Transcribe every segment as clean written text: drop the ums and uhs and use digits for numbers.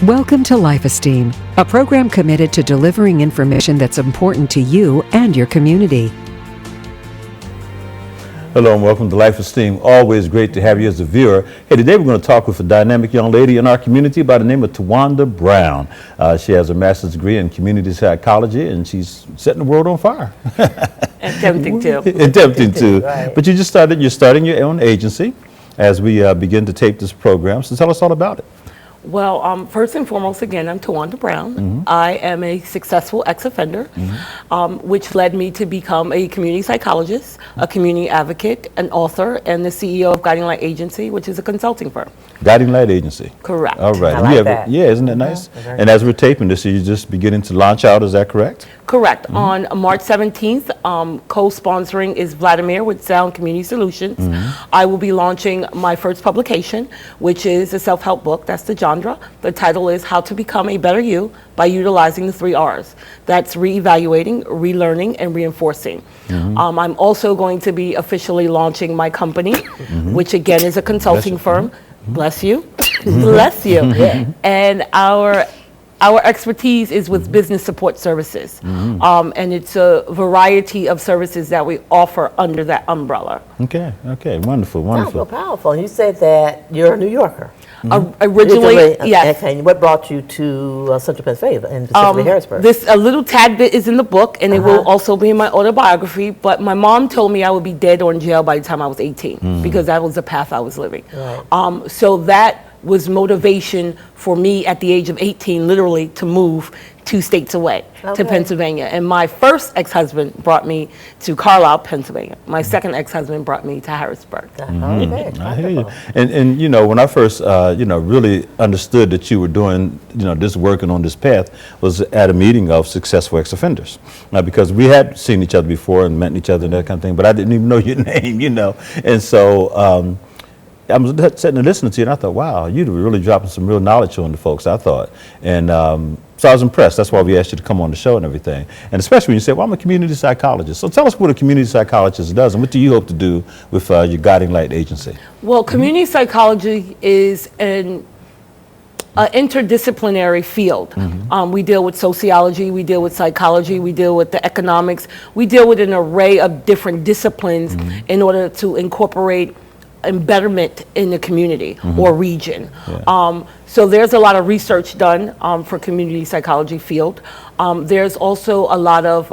Welcome to Life Esteem, a program committed to delivering information that's important to you and your community. Hello and welcome to Life Esteem. Always great to have you as a viewer. Hey, today we're going to talk with a dynamic young lady in our community by the name of Ft.Tawanda Brown. She has a master's degree in community psychology and she's setting the world on fire. Attempting to. Attempting to. Right. But you're starting your own agency as we begin to tape this program. So tell us all about it. Well, first and foremost, again, I'm Ft.Tawanda Brown. I am a successful ex-offender, which led me to become a community psychologist, a community advocate, an author, and the CEO of Guiding Light Agency, which is a consulting firm. Guiding Light Agency. Correct. All right. I like that. Yeah, isn't that nice? And as we're taping this, you're just beginning to launch out, is that correct? Correct. On March 17th, co-sponsoring is Vladimir with Sound Community Solutions. I will be launching my first publication, which is a self-help book. That's the genre. The title is How to Become a Better You by Utilizing the 3 R's. That's re-evaluating, relearning, and reinforcing. I'm also going to be officially launching my company, which again is a consulting firm. Bless you. Bless you. And our expertise is with business support services, and it's a variety of services that we offer under that umbrella. Okay, wonderful, wonderful. Sounds so powerful. You said that you're a New Yorker. Originally, yes. And what brought you to Central Pennsylvania and specifically Harrisburg? A little tad bit is in the book, and it will also be in my autobiography, but my mom told me I would be dead or in jail by the time I was 18, because that was the path I was living. Right. So that was motivation for me at the age of 18, literally, to move 2 states away to Pennsylvania. And my first ex-husband brought me to Carlisle, Pennsylvania. My second ex-husband brought me to Harrisburg. I hear you. And you know, when I first really understood that you were doing this working on this path was at a meeting of successful ex-offenders. Now, because we had seen each other before and met each other and that kind of thing, but I didn't even know your name, And so I was sitting and listening to you, and I thought, wow, you're really dropping some real knowledge on the folks, I thought. And so I was impressed. That's why we asked you to come on the show and everything. And especially when you said, well, I'm a community psychologist. So tell us what a community psychologist does, and what do you hope to do with your Guiding Light Agency? Well, community psychology is an interdisciplinary field. We deal with sociology, we deal with psychology, we deal with the economics. We deal with an array of different disciplines in order to incorporate betterment in the community or region. So there's a lot of research done for community psychology field. There's also a lot of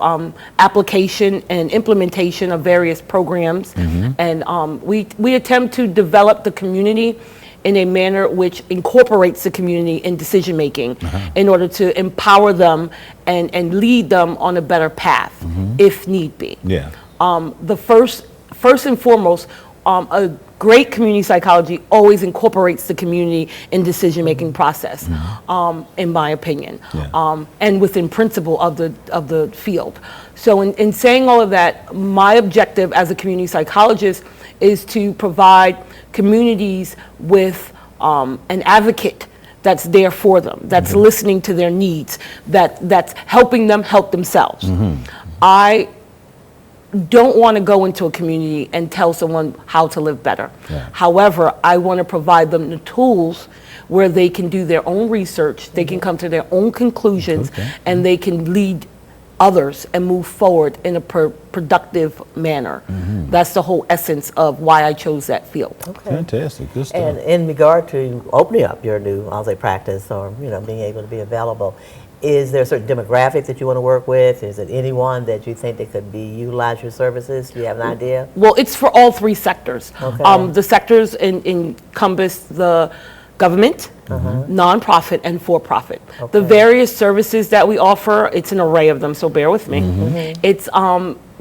application and implementation of various programs, and we attempt to develop the community in a manner which incorporates the community in decision making in order to empower them and lead them on a better path if need be. The first and foremost, a great community psychology always incorporates the community in decision-making process, in my opinion, and within principle of the field. So in saying all of that, my objective as a community psychologist is to provide communities with an advocate that's there for them, that's listening to their needs, that's helping them help themselves. I don't want to go into a community and tell someone how to live better. However, I want to provide them the tools where they can do their own research, they can come to their own conclusions, and they can lead others and move forward in a productive manner. That's the whole essence of why I chose that field. Fantastic, good stuff. And in regard to opening up your new, I'll say, practice, or being able to be available, is there a certain demographic that you want to work with? Is it anyone that you think that could utilize your services? Do you have an idea? Well, it's for all 3 sectors. The sectors encompass the government, nonprofit, and for-profit. The various services that we offer, it's an array of them, so bear with me. It's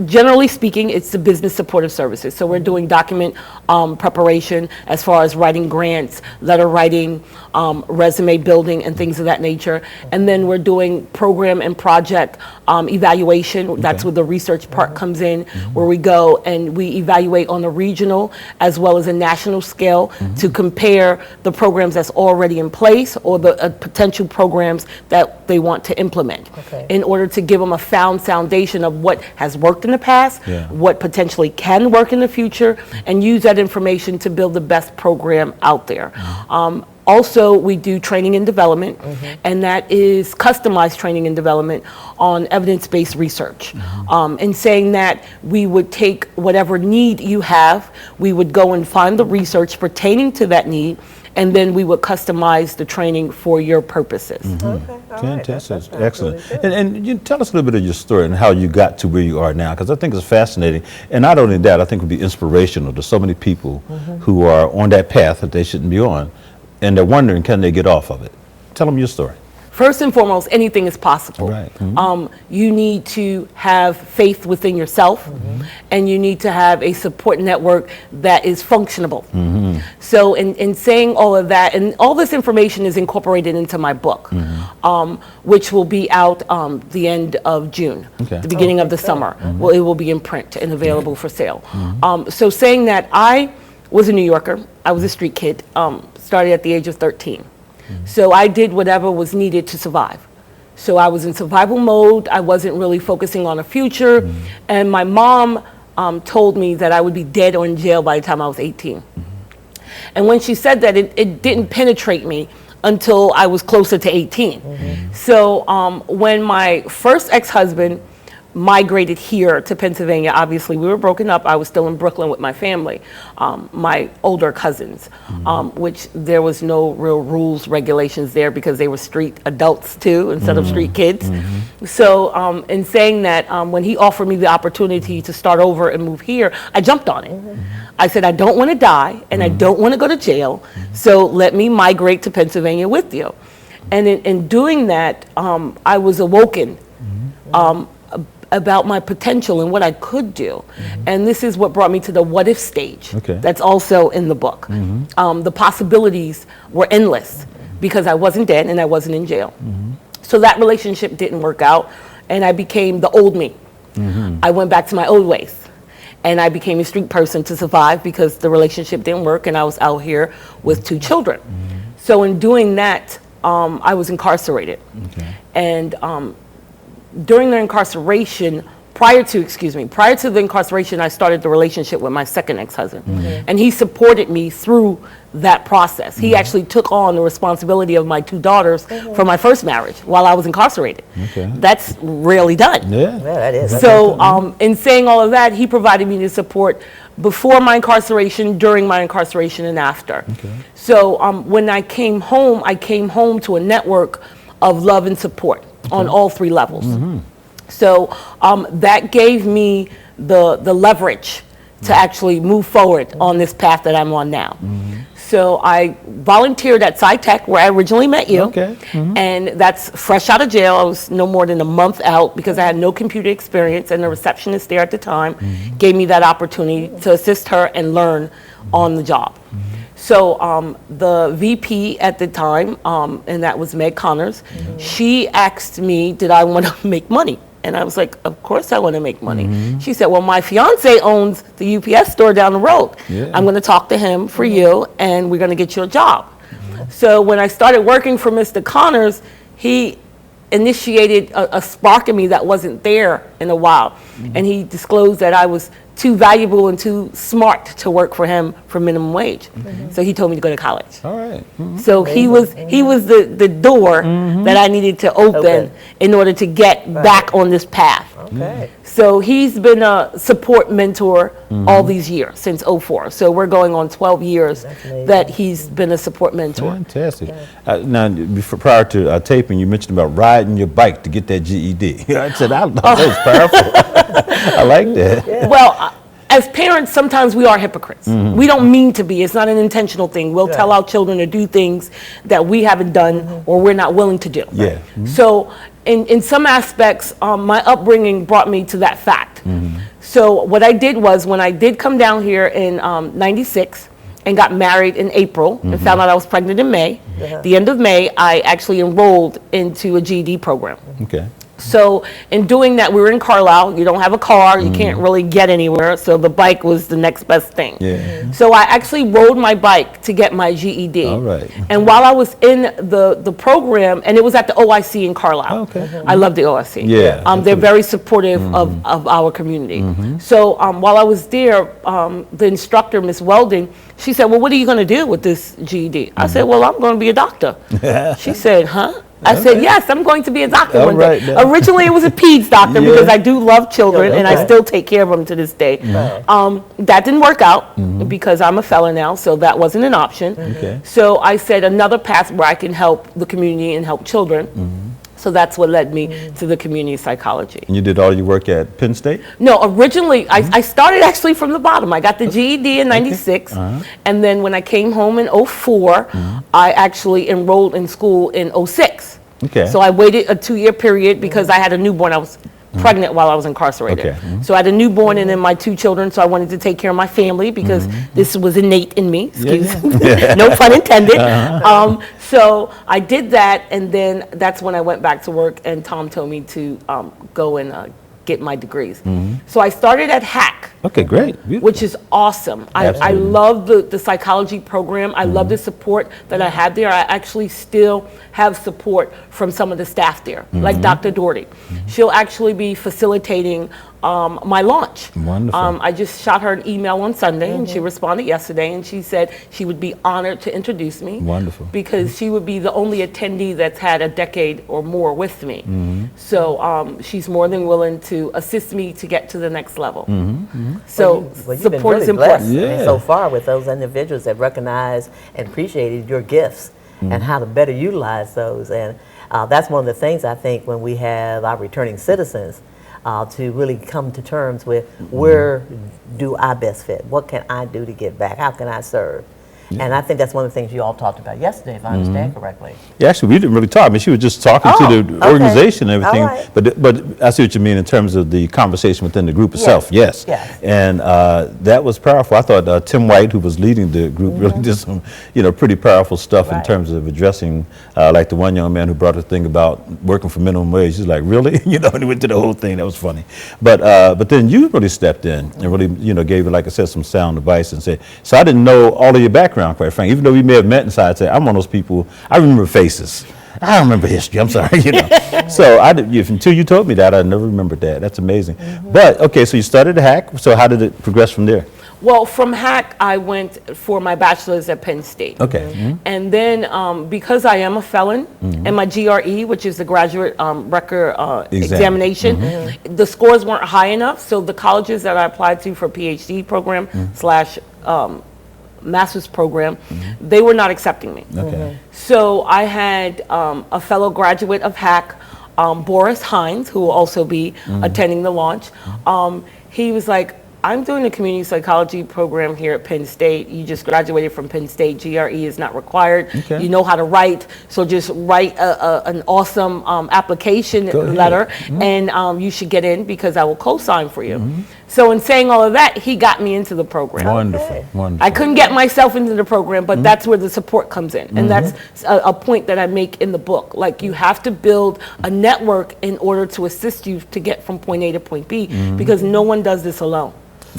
generally speaking, it's the business supportive services. So we're doing document preparation as far as writing grants, letter writing, resume building, and things of that nature. And then we're doing program and project evaluation. That's where the research part comes in, where we go and we evaluate on a regional as well as a national scale to compare the programs that's already in place or the potential programs that they want to implement in order to give them a foundation of what has worked in the past, what potentially can work in the future, and use that information to build the best program out there. Also, we do training and development, and that is customized training and development on evidence-based research. And saying that we would take whatever need you have, we would go and find the research pertaining to that need, and then we would customize the training for your purposes. Okay, all right. Fantastic, That's excellent. really good. And you tell us a little bit of your story and how you got to where you are now, because I think it's fascinating. And not only that, I think it would be inspirational to so many people who are on that path that they shouldn't be on, and they're wondering, can they get off of it? Tell them your story. First and foremost, anything is possible. Right. You need to have faith within yourself, and you need to have a support network that is functionable. So in saying all of that, and all this information is incorporated into my book, which will be out the end of June, Okay. the beginning of the summer. Well, it will be in print and available for sale. So saying that, I was a New Yorker. I was a street kid, started at the age of 13. So I did whatever was needed to survive. So I was in survival mode. I wasn't really focusing on a future. And my mom told me that I would be dead or in jail by the time I was 18. And when she said that, it didn't penetrate me until I was closer to 18. So when my first ex-husband migrated here to Pennsylvania, obviously we were broken up. I was still in Brooklyn with my family, my older cousins, which there was no real rules, regulations there because they were street adults too, instead of street kids. So in saying that, when he offered me the opportunity to start over and move here, I jumped on it. I said, I don't want to die and I don't want to go to jail, so let me migrate to Pennsylvania with you. And in doing that, I was awoken about my potential and what I could do. And this is what brought me to the what if stage. Okay. That's also in the book. The possibilities were endless because I wasn't dead and I wasn't in jail. So that relationship didn't work out and I became the old me. I went back to my old ways and I became a street person to survive because the relationship didn't work and I was out here with 2 children. So in doing that, I was incarcerated. And during the incarceration, prior to the incarceration, I started the relationship with my second ex-husband. And he supported me through that process. He actually took on the responsibility of my 2 daughters from my first marriage while I was incarcerated. That's rarely done. Yeah, that is. So in saying all of that, he provided me the support before my incarceration, during my incarceration, and after. So when I came home to a network of love and support on all 3 levels. So that gave me the leverage to actually move forward on this path that I'm on now. So I volunteered at SciTech, where I originally met you. And that's fresh out of jail. I was no more than a month out because I had no computer experience, and the receptionist there at the time gave me that opportunity to assist her and learn on the job. So the VP at the time, and that was Meg Connors, she asked me, did I want to make money? And I was like, of course I want to make money. She said, well, my fiance owns the UPS store down the road. I'm going to talk to him for you, and we're going to get you a job. So when I started working for Mr. Connors, he initiated a spark in me that wasn't there in a while. And he disclosed that I was too valuable and too smart to work for him for minimum wage. So he told me to go to college. All right. So he was the door that I needed to open in order to get back on this path. So he's been a support mentor all these years, since '04. So we're going on 12 years that he's been a support mentor. Fantastic. Now, prior to taping, you mentioned about riding your bike to get that GED. I said, I thought that was powerful. I like that. Well, as parents, sometimes we are hypocrites. We don't mean to be. It's not an intentional thing. We'll tell our children to do things that we haven't done or we're not willing to do. So in some aspects, my upbringing brought me to that fact. So what I did was, when I did come down here in '96 and got married in April and found out I was pregnant in May, the end of May, I actually enrolled into a GED program. So in doing that, we were in Carlisle. You don't have a car, you can't really get anywhere. So the bike was the next best thing. Yeah. So I actually rode my bike to get my GED. All right. And while I was in the program, and it was at the OIC in Carlisle. Okay. I love the OIC. Yeah. They're very supportive of our community. So while I was there, the instructor, Miss Weldon, she said, well, what are you going to do with this GED? I said, well, I'm going to be a doctor. She said, huh? I said, yes, I'm going to be a doctor one day. Now. Originally, it was a peds doctor Yeah. because I do love children and I Okay. still take care of them to this day. That didn't work out because I'm a felon now, so that wasn't an option. Okay. So I said another path where I can help the community and help children. So that's what led me to the community psychology. And you did all your work at Penn State? No, originally, I started actually from the bottom. I got the GED in 96, and then when I came home in 04, I actually enrolled in school in 06. Okay. So I waited a 2-year period because I had a newborn. I was pregnant while I was incarcerated. Okay. So I had a newborn and then my 2 children, so I wanted to take care of my family because this was innate in me, no pun intended. So I did that, and then that's when I went back to work, and Tom told me to go and get my degrees. So I started at HAC. Okay, great. Beautiful. Which is awesome. I Absolutely. love the psychology program. I love the support that I had there. I actually still have support from some of the staff there, like Dr. Doherty. She'll actually be facilitating my launch. Wonderful. I just shot her an email on Sunday, and she responded yesterday, and she said she would be honored to introduce me. Wonderful. Because she would be the only attendee that's had a decade or more with me. So she's more than willing to assist me to get to the next level. So Well, you've been support really is blessed, important. I mean, Yeah. so far with those individuals that recognized and appreciated your gifts and how to better utilize those. And that's one of the things I think when we have our returning citizens to really come to terms with where do I best fit? What can I do to give back? How can I serve? And I think that's one of the things you all talked about yesterday, if I understand correctly. Yeah, actually, we didn't really talk. I mean, she was just talking to the okay. organization and everything. All right. But I see what you mean in terms of the conversation within the group itself. Yes. Yes. Yes. And that was powerful. I thought Tim White, who was leading the group, really did some, pretty powerful stuff in Right. terms of addressing, like the one young man who brought the thing about working for minimum wage. He's like, really? And he went to the whole thing. That was funny. But then you really stepped in and really, gave, like I said, some sound advice and said. So I didn't know all of your background, quite frankly, even though we may have met inside. I'd say I'm one of those people. I remember faces. I don't remember history. I'm sorry, So until you told me that, I never remembered that. That's amazing. But okay, so you started at HAC. So how did it progress from there? Well, from HAC, I went for my bachelor's at Penn State. Okay. And then because I am a felon, and my GRE, which is the graduate record examination, the scores weren't high enough. So the colleges that I applied to for PhD program / master's program, they were not accepting me. Okay. So I had a fellow graduate of HAC, Boris Hines, who will also be attending the launch. He was like, I'm doing a community psychology program here at Penn State. You just graduated from Penn State. GRE is not required. Okay. You know how to write, so just write an awesome application Go ahead. letter, and you should get in because I will co-sign for you. So in saying all of that, he got me into the program. Wonderful. Wonderful. I couldn't get myself into the program, but that's where the support comes in. And that's a point that I make in the book. Like, you have to build a network in order to assist you to get from point A to point B, because no one does this alone.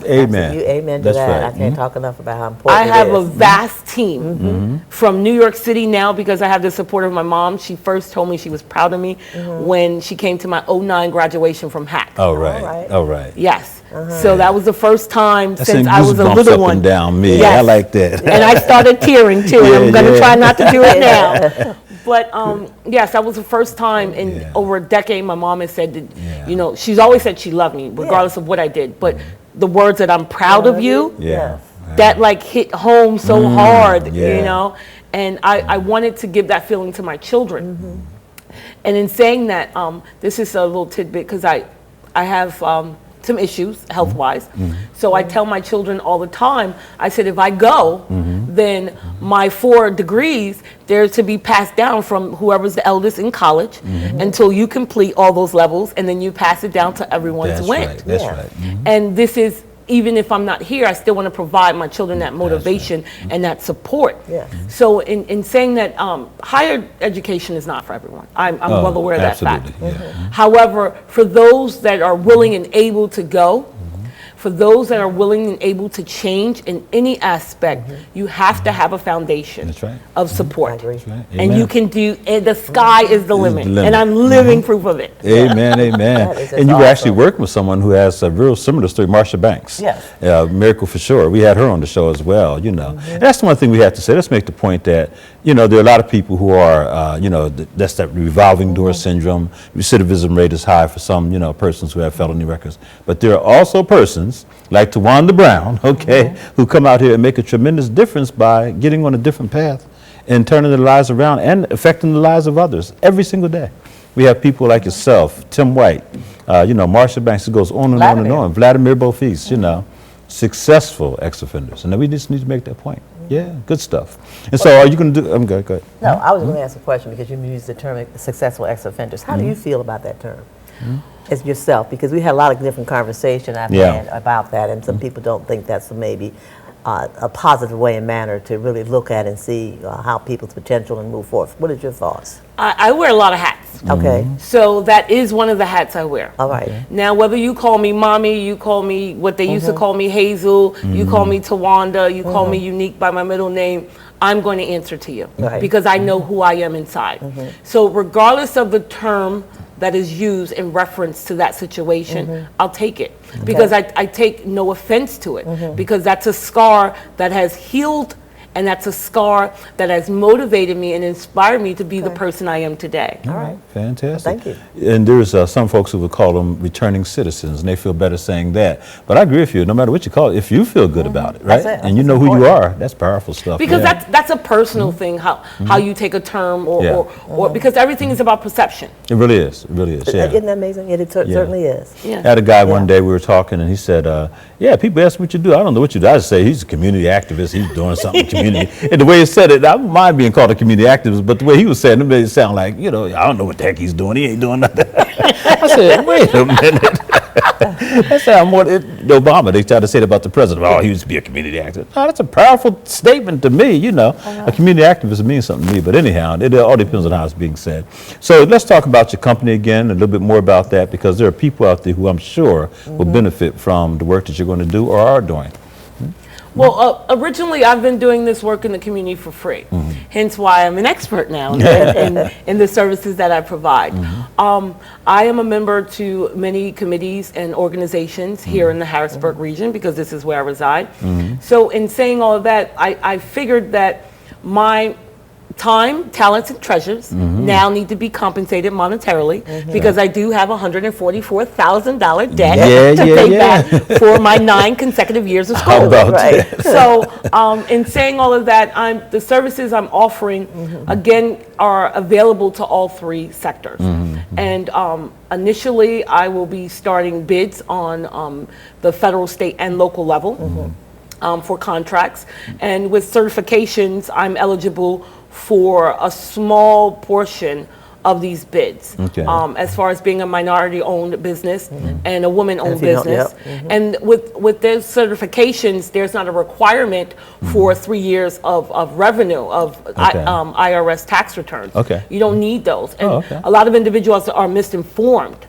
Amen. Amen to That's that. right. I can't talk enough about how important I have it a is. vast team from New York City now because I have the support of my mom. She first told me she was proud of me when she came to my 09 graduation from HAC. All right. All right. All right. Yes. So that was the first time That since sent I was a goosebumps little up one. and down me. Yes. I like that. And I started tearing too, and I'm going to Yeah. try not to do it now. But yes, that was the first time in over a decade my mom has said that, she's always said she loved me regardless of what I did. But the words that I'm proud of you, Yeah. that like hit home so hard, yeah. And I wanted to give that feeling to my children. And in saying that, this is a little tidbit because I have some issues health-wise. So I tell my children all the time, I said, if I go, then my 4 degrees, they're to be passed down from whoever's the eldest in college until you complete all those levels, and then you pass it down to everyone That's to win. right. That's Yeah. right. And this is even if I'm not here, I still want to provide my children that motivation and that support. Yeah. So in saying that higher education is not for everyone, I'm well aware of that fact. However, for those that are willing and able to go, for those that are willing and able to change in any aspect, you have to have a foundation of support. I agree. And you can do, and the sky is the limit. And I'm living proof of it. Amen, amen. And you were actually working with someone who has a real similar story, Marsha Banks. Yes. Miracle for sure. We had her on the show as well, you know. And that's the one thing we have to say. Let's make the point that, you know, there are a lot of people who are, you know, that's that revolving door syndrome. Recidivism rate is high for some, you know, persons who have felony records. But there are also persons like Tawanda Brown, okay, who come out here and make a tremendous difference by getting on a different path and turning their lives around and affecting the lives of others every single day. We have people like yourself, Tim White, you know, Marsha Banks, it goes on and on and on, Vladimir Bofis, you know, successful ex-offenders. And we just need to make that point. Yeah, good stuff. And so are you going to do, I'm good, go ahead. No, I was going to ask a question because you used the term successful ex-offenders. How do you feel about that term? As yourself, because we had a lot of different conversation I've had about that, and some people don't think that's maybe a positive way and manner to really look at and see how people's potential and move forth. What is your thoughts? I wear a lot of hats. Okay. So that is one of the hats I wear. All right. Now, whether you call me mommy, you call me what they used to call me Hazel, you call me Tawanda, you call me Unique by my middle name, I'm going to answer to you because I know who I am inside. So regardless of the term that is used in reference to that situation, I'll take it because I take no offense to it because that's a scar that has healed and that's a scar that has motivated me and inspired me to be the person I am today. All right. Fantastic. Thank you. And there's some folks who would call them returning citizens, and they feel better saying that. But I agree with you. No matter what you call it, if you feel good about it, right, That's it. and you know who you are, that's powerful stuff. Because that's a personal thing, how you take a term or because everything is about perception. It really is. It really is. Yeah. Isn't that amazing? It certainly is. I had a guy one day, we were talking, and he said, yeah, people ask what you do. I don't know what you do. I just say he's a community activist. He's doing something in the community. And the way he said it, I don't mind being called a community activist, but the way he was saying it made it sound like, you know, I don't know what the heck he's doing. He ain't doing nothing. I said, wait a minute. That's how more Obama, they tried to say it about the president. Oh, he used to be a community activist. Oh, that's a powerful statement to me, you know. A community activist means something to me, but anyhow, it all depends on how it's being said. So let's talk about your company again, a little bit more about that, because there are people out there who I'm sure will benefit from the work that you're going to do or are doing. Well, originally I've been doing this work in the community for free, hence why I'm an expert now in the services that I provide. I am a member to many committees and organizations here in the Harrisburg region because this is where I reside. So in saying all of that, I figured that my time, talents, and treasures now need to be compensated monetarily because I do have a $144,000 debt to pay back for my 9 consecutive years of school. So in saying all of that, the services I'm offering, again, are available to all 3 sectors. And initially, I will be starting bids on the federal, state, and local level for contracts. And with certifications, I'm eligible for a small portion of these bids, as far as being a minority-owned business and a woman-owned business. And with those certifications, there's not a requirement for 3 years of revenue of IRS tax returns. You don't need those. And a lot of individuals are misinformed.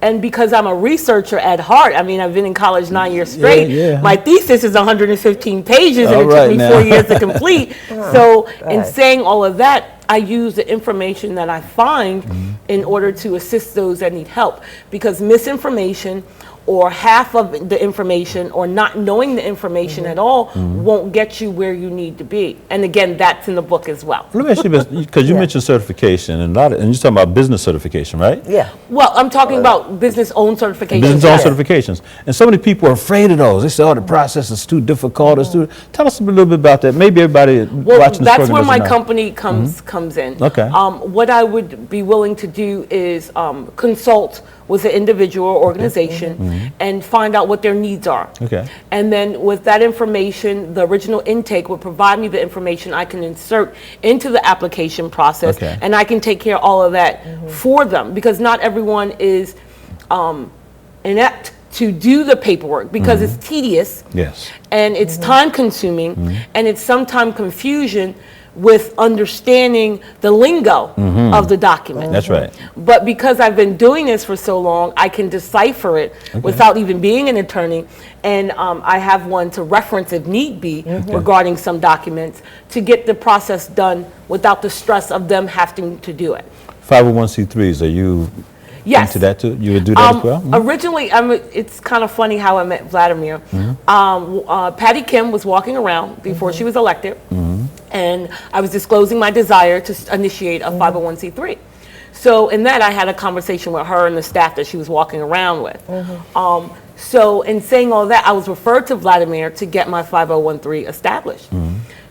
And because I'm a researcher at heart, I mean, I've been in college 9 years straight. My thesis is 115 pages, and it took me 4 years to complete. So in saying all of that, I use the information that I find in order to assist those that need help, because misinformation or half of the information or not knowing the information at all won't get you where you need to be. And again, that's in the book as well. Let me ask you this, because you mentioned certification and you're talking about business certification, right? Well, I'm talking about business-owned certifications. Business-owned certifications. And so many people are afraid of those. They say, oh, the process is too difficult. Tell us a little bit about that. Maybe everybody watching this program that's where my company comes in. What I would be willing to do is consult with an individual or organization and find out what their needs are. And then with that information, the original intake will provide me the information I can insert into the application process, and I can take care of all of that for them, because not everyone is inept to do the paperwork because it's tedious. Yes. And it's time consuming, and it's sometimes confusion with understanding the lingo of the document. That's right. But because I've been doing this for so long, I can decipher it without even being an attorney. And I have one to reference if need be regarding some documents to get the process done without the stress of them having to do it. 501c3s, are you into that too? You would do that as well? Originally, it's kind of funny how I met Vladimir. Patty Kim was walking around before she was elected, and I was disclosing my desire to initiate a 501c3. So in that, I had a conversation with her and the staff that she was walking around with. So in saying all that, I was referred to Vladimir to get my 501c3 established.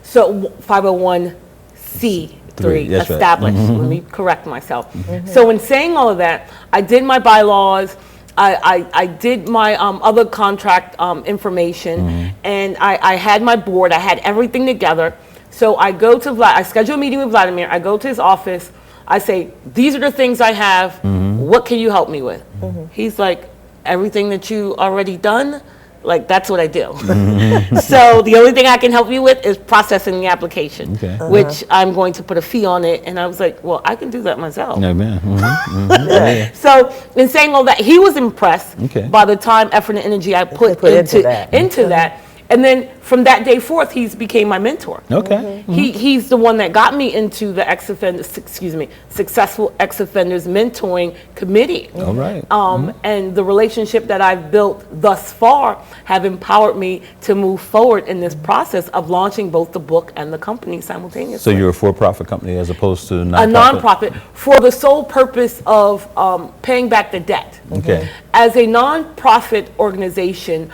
So 501c3 That's right. established. Let me correct myself. So in saying all of that, I did my bylaws, I did my other contract information, and I had my board, I had everything together. So I go to I schedule a meeting with Vladimir, I go to his office, I say, these are the things I have, what can you help me with? He's like, everything that you already done? Like, that's what I do. So the only thing I can help you with is processing the application, which I'm going to put a fee on it. And I was like, well, I can do that myself. So in saying all that, he was impressed by the time, effort, and energy I put into that. And then from that day forth, he's became my mentor. He's the one that got me into the Successful Ex-Offenders Mentoring Committee. And the relationship that I've built thus far have empowered me to move forward in this process of launching both the book and the company simultaneously. So you're a for-profit company as opposed to a nonprofit for the sole purpose of paying back the debt. As a nonprofit organization,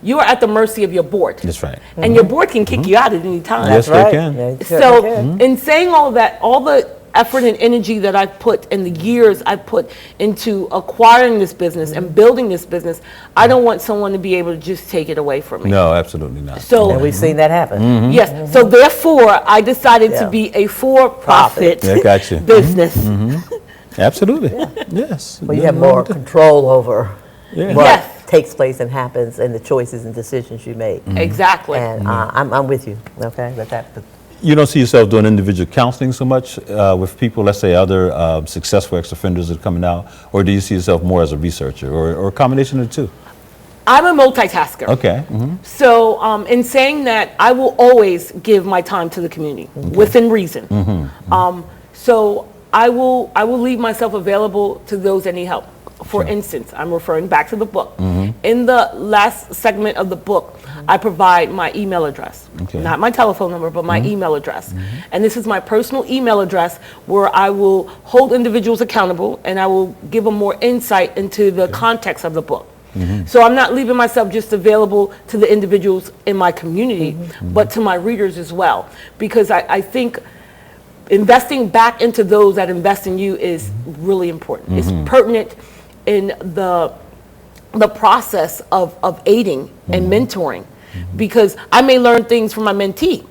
you are at the mercy of your board. That's right. And your board can kick you out at any time. Yes, they can. So in saying all that, all the effort and energy that I've put and the years I've put into acquiring this business and building this business, I don't want someone to be able to just take it away from me. No, absolutely not. So, and we've seen that happen. Yes. So therefore, I decided to be a for-profit business. Absolutely. Yes. Well, you have more control over what Yes. takes place and happens and the choices and decisions you make. Exactly. And I'm with you, okay? You don't see yourself doing individual counseling so much with people, let's say other successful ex-offenders that are coming out, or do you see yourself more as a researcher or a combination of the two? I'm a multitasker. So in saying that, I will always give my time to the community within reason. So I will leave myself available to those that need help. For instance, I'm referring back to the book. In the last segment of the book, I provide my email address. Not my telephone number, but my email address. And this is my personal email address where I will hold individuals accountable and I will give them more insight into the context of the book. So I'm not leaving myself just available to the individuals in my community, but to my readers as well. Because I think investing back into those that invest in you is really important. It's pertinent in the process of aiding and mentoring, because I may learn things from my mentee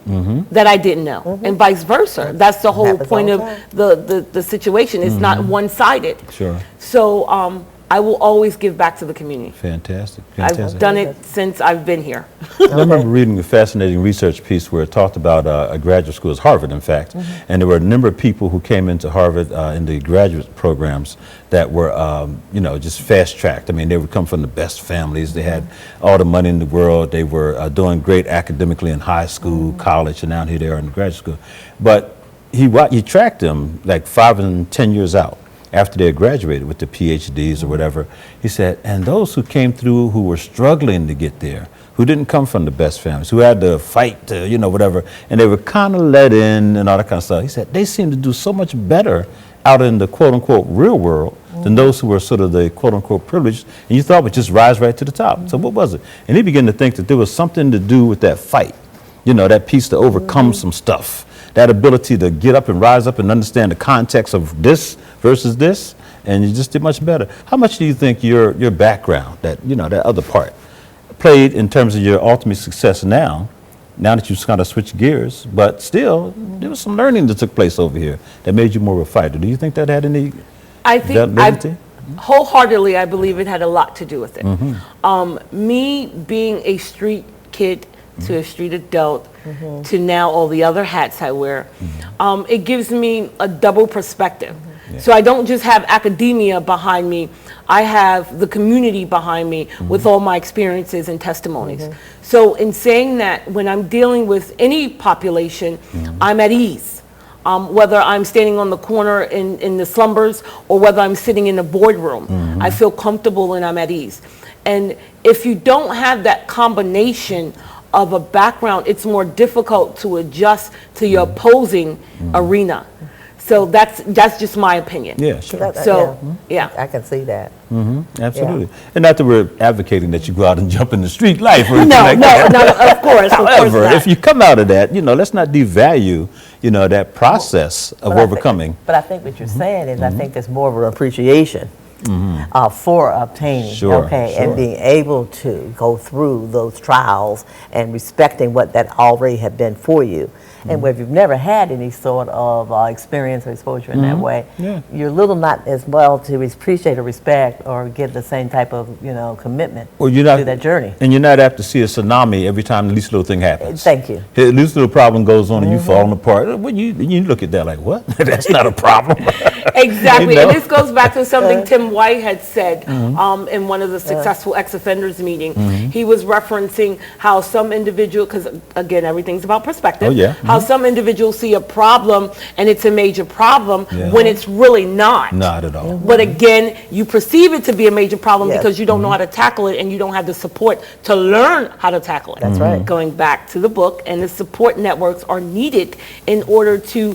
that I didn't know, and vice versa. That's the whole point of the situation. It's not one-sided. So I will always give back to the community. Fantastic. I've done it since I've been here. I remember reading a fascinating research piece where it talked about a graduate school, it's Harvard in fact, and there were a number of people who came into Harvard in the graduate programs that were, just fast-tracked. I mean, they would come from the best families. They had all the money in the world. They were doing great academically in high school, college, and now here they are in graduate school. But he tracked them like 5 and 10 years out. After they had graduated with the PhDs or whatever, he said, and those who came through who were struggling to get there, who didn't come from the best families, who had to fight to, whatever, and they were kind of let in and all that kind of stuff. He said, they seem to do so much better out in the quote-unquote real world than those who were sort of the quote-unquote privileged, and you thought would just rise right to the top. So what was it? And he began to think that there was something to do with that fight, that piece to overcome some stuff. That ability to get up and rise up and understand the context of this versus this, and you just did much better. How much do you think your background, that other part, played in terms of your ultimate success now that you've kind of switched gears, but still there was some learning that took place over here that made you more of a fighter? Do you think that had any validity? wholeheartedly, I believe it had a lot to do with it. Me being a street kid to a street adult to now all the other hats I wear, it gives me a double perspective. So I don't just have academia behind me, I have the community behind me with all my experiences and testimonies. So in saying that, when I'm dealing with any population, I'm at ease. Whether I'm standing on the corner in the slumbers or whether I'm sitting in the boardroom, I feel comfortable and I'm at ease. And if you don't have that combination of a background, it's more difficult to adjust to your opposing arena. So that's just my opinion. Yeah, sure. So, yeah. I can see that. Absolutely. And not that we're advocating that you go out and jump in the street life or anything No, like that. no, of course. However, not. if you come out of that, let's not devalue, that process of overcoming. But I think what you're saying is I think there's more of an appreciation for obtaining, Sure. and being able to go through those trials and respecting what that already had been for you. And where if you've never had any sort of experience or exposure in that way, you're little not as well to appreciate or respect or give the same type of commitment to that journey. And you're not apt to see a tsunami every time the least little thing happens. Thank you. The least little problem goes on and you falling apart. Well, you look at that like, what? That's not a problem. Exactly. And this goes back to something Tim White had said in one of the successful ex-offenders meeting. He was referencing how some individual, because again, everything's about perspective, how some individuals see a problem and it's a major problem when it's really not. Not at all. But again, you perceive it to be a major problem because you don't know how to tackle it and you don't have the support to learn how to tackle it. That's right. Going back to the book, and the support networks are needed in order to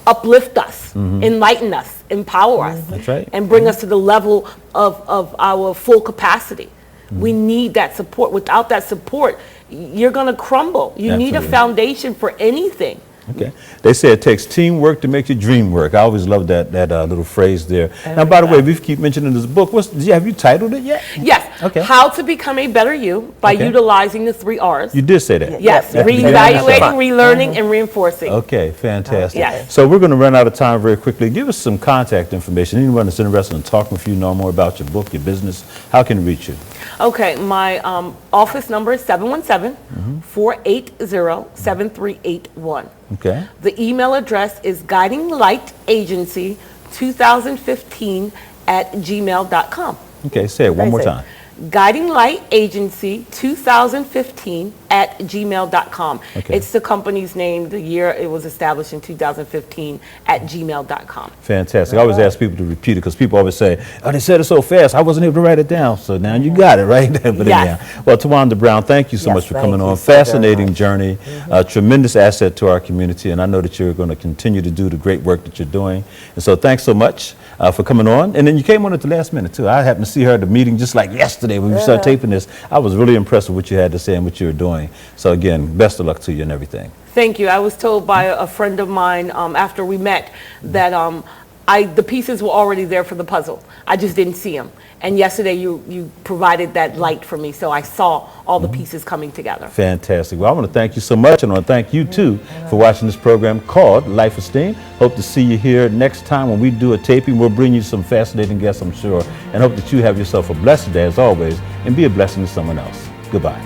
uplift us, enlighten us, empower us, That's right. and bring us to the level of our full capacity. We need that support. Without that support, you're going to crumble. You need a foundation for anything. Okay. They say it takes teamwork to make your dream work. I always love that little phrase there. Now, by the way, we keep mentioning this book. Have you titled it yet? Yes. Okay. How to Become a Better You by utilizing the 3 R's. You did say that. Yes. Reevaluating, relearning, and reinforcing. Okay, fantastic. Yes. So we're going to run out of time very quickly. Give us some contact information. Anyone that's interested in talking with you, know more about your book, your business, how can we reach you? Okay, my office number is 717-480-7381. Okay. The email address is guidinglightagency2015@gmail.com. Okay, say it one more time. guidinglightagency2015@gmail.com. Okay. It's the company's name, the year it was established in 2015 @gmail.com. Fantastic. I always ask people to repeat it because people always say, oh, they said it so fast, I wasn't able to write it down. So now you got it, right? But anyhow, well, Tawanda Brown, thank you so much for coming on. Fascinating journey, a tremendous asset to our community, and I know that you're going to continue to do the great work that you're doing. And so thanks so much for coming on. And then you came on at the last minute, too. I happened to see her at the meeting just like yesterday when we started taping this. I was really impressed with what you had to say and what you were doing. So again, best of luck to you and everything. Thank you. I was told by a friend of mine after we met that the pieces were already there for the puzzle. I just didn't see them. And yesterday you provided that light for me, so I saw all the pieces coming together. Fantastic. Well, I want to thank you so much, and I want to thank you too for watching this program called Life Esteem. Hope to see you here next time when we do a taping. We'll bring you some fascinating guests, I'm sure, and hope that you have yourself a blessed day as always, and be a blessing to someone else. Goodbye.